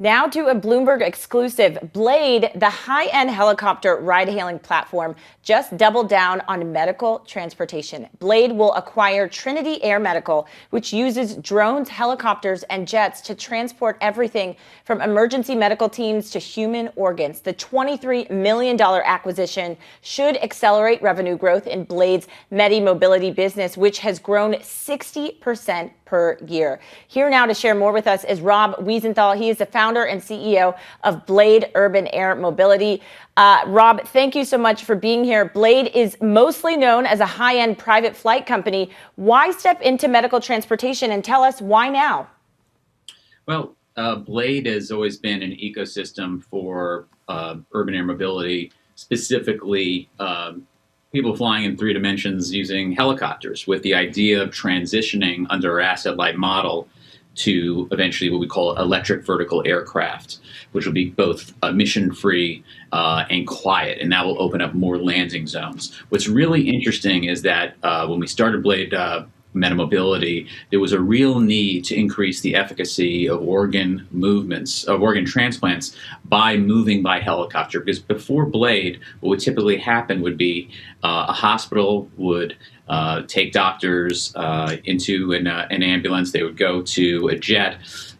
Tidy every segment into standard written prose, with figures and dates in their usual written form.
Now to a Bloomberg exclusive. Blade, the high-end helicopter ride-hailing platform, just doubled down on medical transportation. Blade will acquire Trinity Air Medical, which uses drones, helicopters, and jets to transport everything from emergency medical teams to human organs. The $23 million acquisition should accelerate revenue growth in Blade's Medi-Mobility business, which has grown 60% per year. Here now to share more with us is Rob Wiesenthal. He is the founder and CEO of Blade Urban Air Mobility. Rob, thank you so much for being here. Blade is mostly known as a high-end private flight company. Why step into medical transportation, and tell us why now? Well, Blade has always been an ecosystem for urban air mobility, specifically people flying in 3 dimensions using helicopters, with the idea of transitioning under our asset-light model to eventually what we call electric vertical aircraft, which will be both emission-free and quiet, and that will open up more landing zones. What's really interesting is that when we started Blade Medi-Mobility, there was a real need to increase the efficacy of organ movements, of organ transplants, by moving by helicopter. Because before Blade, what would typically happen would be a hospital would take doctors into an ambulance. They would go to a jet.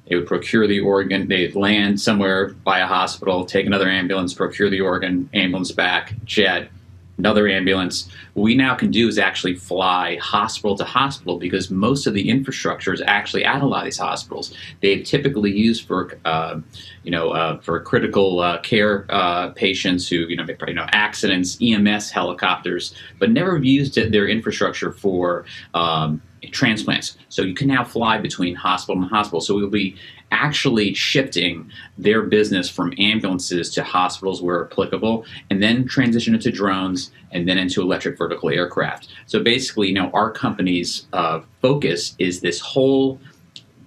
They would procure the organ. They'd land somewhere by a hospital, take another ambulance, procure the organ, ambulance back, jet, another ambulance. What we now can do is actually fly hospital to hospital, because most of the infrastructure is actually at a lot of these hospitals. They've typically used for critical care patients who accidents, EMS helicopters, but never used their infrastructure for transplants. So you can now fly between hospital and hospital. So we'll be actually shifting their business from ambulances to hospitals where applicable, and then transition into drones, and then into electric vertical aircraft. So basically, our company's focus is this whole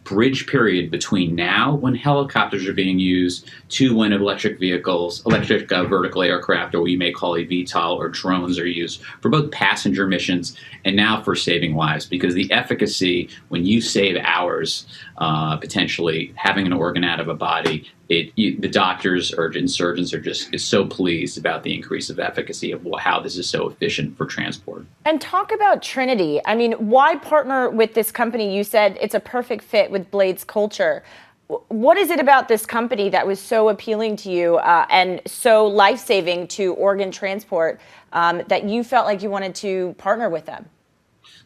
bridge period between now, when helicopters are being used, to when electric vehicles, electric vertical aircraft, or what you may call EVTOL, or drones, are used for both passenger missions and now for saving lives. Because the efficacy, when you save hours, potentially having an organ out of a body, the doctors or surgeons are just so pleased about the increase of efficacy of how this is so efficient for transport. And talk about Trinity. I mean, why partner with this company? You said it's a perfect fit with Blade's culture. What is it about this company that was so appealing to you and so life-saving to organ transport that you felt like you wanted to partner with them?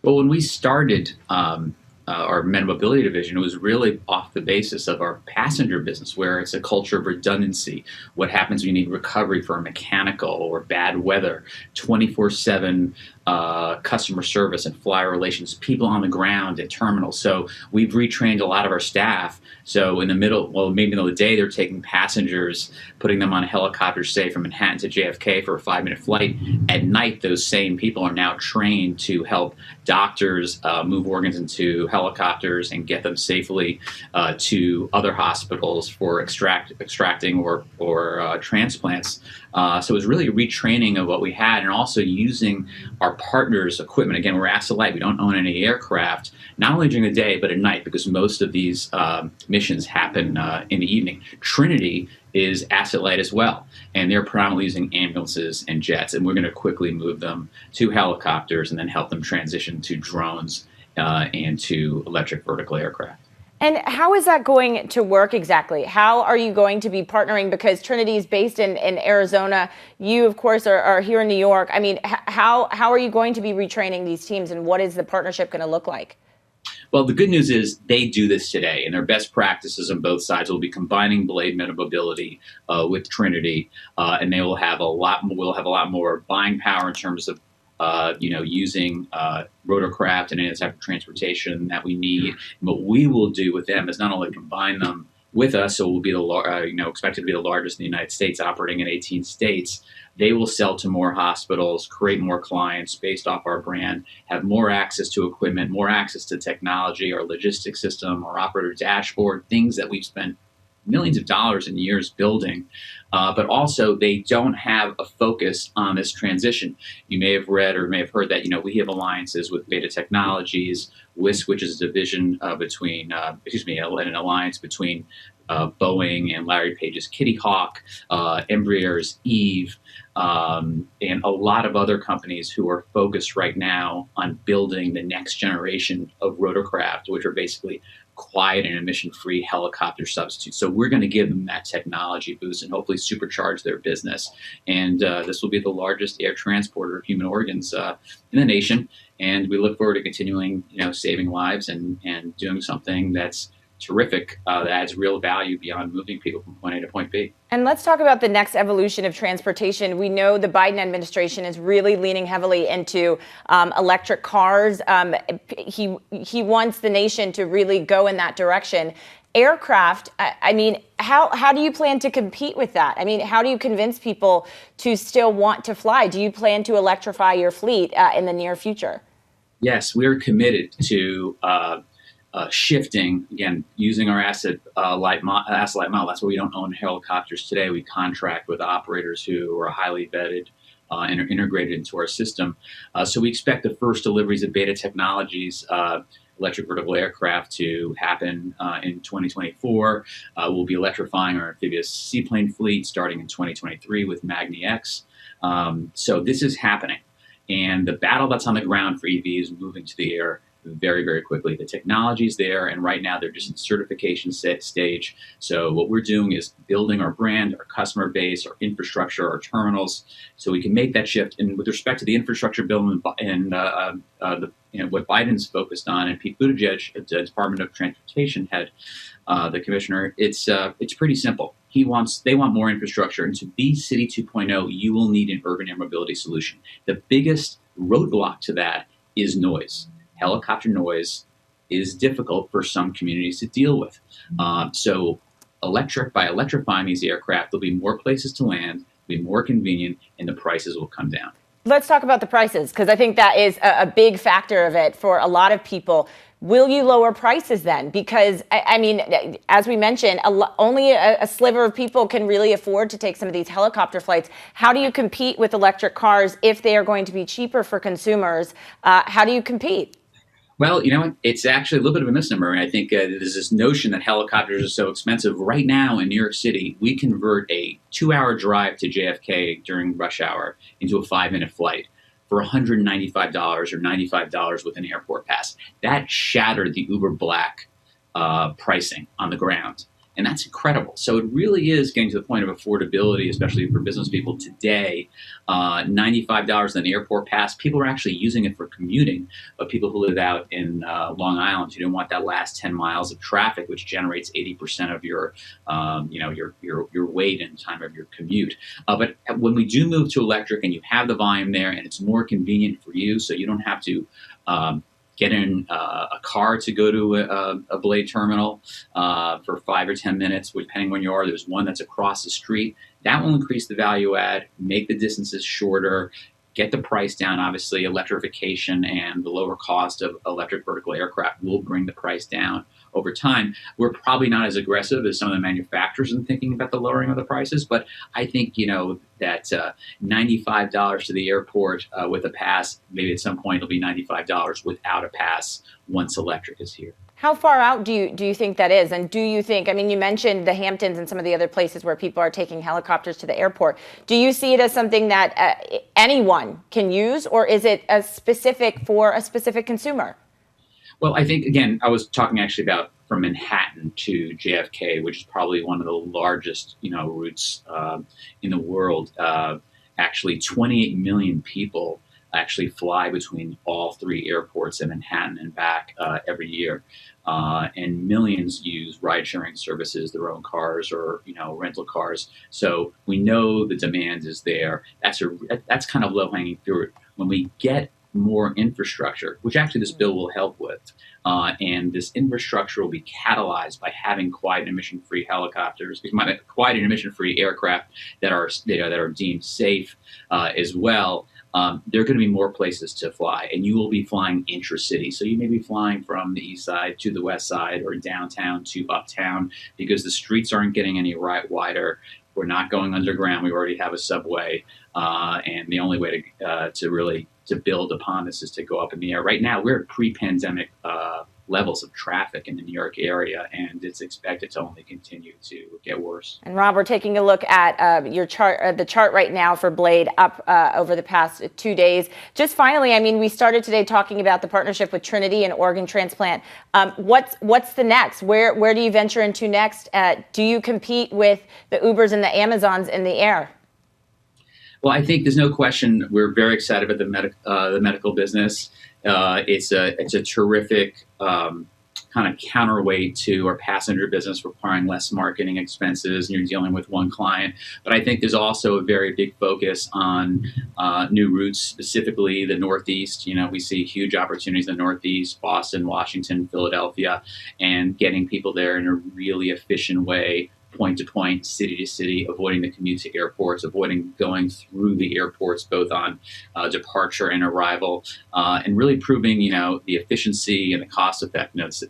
Well, when we started our Medi-Mobility division, it was really off the basis of our passenger business, where it's a culture of redundancy. What happens when you need recovery for a mechanical or bad weather, 24/7 customer service and flyer relations, people on the ground at terminals. So we've retrained a lot of our staff. So in the middle of the day, they're taking passengers, putting them on a helicopter, say from Manhattan to JFK for a 5-minute flight. At night, those same people are now trained to help doctors move organs into helicopters and get them safely to other hospitals for extracting or transplants. So it was really a retraining of what we had, and also using our partners' equipment. Again, we're asset light. We don't own any aircraft, not only during the day, but at night, because most of these missions happen in the evening. Trinity is asset light as well, and they're predominantly using ambulances and jets, and we're going to quickly move them to helicopters and then help them transition to drones and to electric vertical aircraft. And how is that going to work exactly? How are you going to be partnering? Because Trinity is based in Arizona. You, of course, are here in New York. I mean, how are you going to be retraining these teams, and what is the partnership going to look like? Well, the good news is they do this today, and their best practices on both sides will be combining Blade Medi-Mobility with Trinity, and they will have a lot more buying power in terms of using rotorcraft and any type of transportation that we need. And what we will do with them is not only combine them with us, so we'll be expected to be the largest in the United States, operating in 18 states. They will sell to more hospitals, create more clients based off our brand, have more access to equipment, more access to technology, our logistics system, our operator dashboard, things that we've spent millions of dollars and years building, but also they don't have a focus on this transition. You may have read or may have heard that we have alliances with Beta Technologies, WISC, which is a division an alliance between Boeing and Larry Page's Kitty Hawk, Embraer's Eve, and a lot of other companies who are focused right now on building the next generation of rotorcraft, which are basically quiet and emission-free helicopter substitutes. So we're going to give them that technology boost and hopefully supercharge their business. And this will be the largest air transporter of human organs in the nation. And we look forward to continuing, saving lives and doing something that's terrific, that adds real value beyond moving people from point A to point B. And let's talk about the next evolution of transportation. We know the Biden administration is really leaning heavily into electric cars. He wants the nation to really go in that direction. Aircraft, how do you plan to compete with that? How do you convince people to still want to fly? Do you plan to electrify your fleet in the near future? Yes, we're committed to shifting, again, using our asset-light model. That's why we don't own helicopters today. We contract with operators who are highly vetted and are integrated into our system. So we expect the first deliveries of Beta Technologies electric vertical aircraft to happen in 2024. We'll be electrifying our amphibious seaplane fleet starting in 2023 with magni-X. So this is happening. And the battle that's on the ground for EVs is moving to the air very, very quickly. The technology's there, and right now they're just in certification stage. So what we're doing is building our brand, our customer base, our infrastructure, our terminals, so we can make that shift. And with respect to the infrastructure bill and what Biden's focused on, and Pete Buttigieg, the Department of Transportation head, the commissioner, it's pretty simple. They want more infrastructure, and to be City 2.0, you will need an urban air mobility solution. The biggest roadblock to that is noise. Helicopter noise is difficult for some communities to deal with. So by electrifying these aircraft, there'll be more places to land, be more convenient, and the prices will come down. Let's talk about the prices, because I think that is a big factor of it for a lot of people. Will you lower prices then? Because, as we mentioned, only a sliver of people can really afford to take some of these helicopter flights. How do you compete with electric cars if they are going to be cheaper for consumers? How do you compete? Well, it's actually a little bit of a misnomer. And I think there's this notion that helicopters are so expensive. Right now in New York City, we convert a 2-hour drive to JFK during rush hour into a 5-minute flight for $195 or $95 with an airport pass. That shattered the Uber Black pricing on the ground. And that's incredible. So it really is getting to the point of affordability, especially for business people today. $95 an airport pass. People are actually using it for commuting, but people who live out in Long Island, you don't want that last 10 miles of traffic, which generates 80% of your weight and time of your commute. But when we do move to electric and you have the volume there and it's more convenient for you, so you don't have to get in a car to go to a Blade terminal for 5 or 10 minutes, depending when you are. There's one that's across the street. That will increase the value add, make the distances shorter, get the price down. Obviously, electrification and the lower cost of electric vertical aircraft will bring the price down over time. We're probably not as aggressive as some of the manufacturers in thinking about the lowering of the prices, but I think, that $95 to the airport with a pass, maybe at some point it'll be $95 without a pass once electric is here. How far out do you think that is? And do you think, you mentioned the Hamptons and some of the other places where people are taking helicopters to the airport. Do you see it as something that anyone can use, or is it specific for a specific consumer? Well, I think, again, I was talking actually about from Manhattan to JFK, which is probably one of the largest, routes in the world. Actually, 28 million people actually fly between all three airports in Manhattan and back every year. And millions use ride-sharing services, their own cars or, rental cars. So we know the demand is there. That's kind of low-hanging fruit. When we get more infrastructure, which actually this bill will help with, and this infrastructure will be catalyzed by having quiet and emission-free helicopters, quiet and emission-free aircraft that are deemed safe as well. There are going to be more places to fly, and you will be flying intra-city. So you may be flying from the east side to the west side or downtown to uptown because the streets aren't getting any wider. We're not going underground. We already have a subway, and the only way to really to build upon this is to go up in the air. Right now, we're at pre-pandemic levels of traffic in the New York area, and it's expected to only continue to get worse. And Rob, we're taking a look at your chart, the chart right now for Blade up over the past 2 days. Just finally, I mean, we started today talking about the partnership with Trinity and organ transplant. What's the next? Where do you venture into next? Do you compete with the Ubers and the Amazons in the air? Well, I think there's no question we're very excited about the medical business. It's a terrific kind of counterweight to our passenger business, requiring less marketing expenses, and you're dealing with one client. But I think there's also a very big focus on new routes, specifically the Northeast. You know, we see huge opportunities in the Northeast, Boston, Washington, Philadelphia, and getting people there in a really efficient way, point to point, city to city, avoiding the commute to airports, avoiding going through the airports, both on departure and arrival, and really proving, you know, the efficiency and the cost effectiveness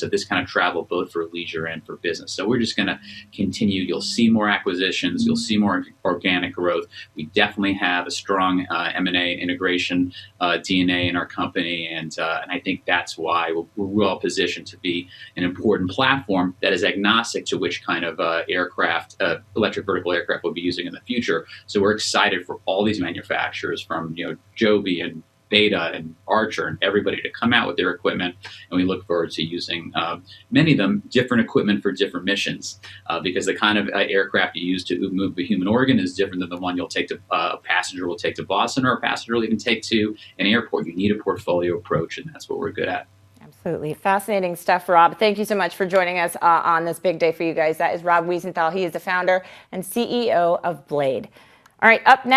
of this kind of travel, both for leisure and for business. So we're just going to continue. You'll see more acquisitions. You'll see more organic growth. We definitely have a strong M&A integration DNA in our company, and I think that's why we're well positioned to be an important platform that is agnostic to which kind of aircraft, electric vertical aircraft we'll be using in the future. So we're excited for all these manufacturers, from, you know, Joby and Beta and Archer and everybody, to come out with their equipment, and we look forward to using many of them different equipment for different missions, because the kind of aircraft you use to move a human organ is different than the one you'll take to a passenger will take to Boston, or a passenger will even take to an airport. You need a portfolio approach, and that's what we're good at. Absolutely. Fascinating stuff, Rob. Thank you so much for joining us on this big day for you guys. That is Rob Wiesenthal. He is the founder and CEO of Blade. All right, up next.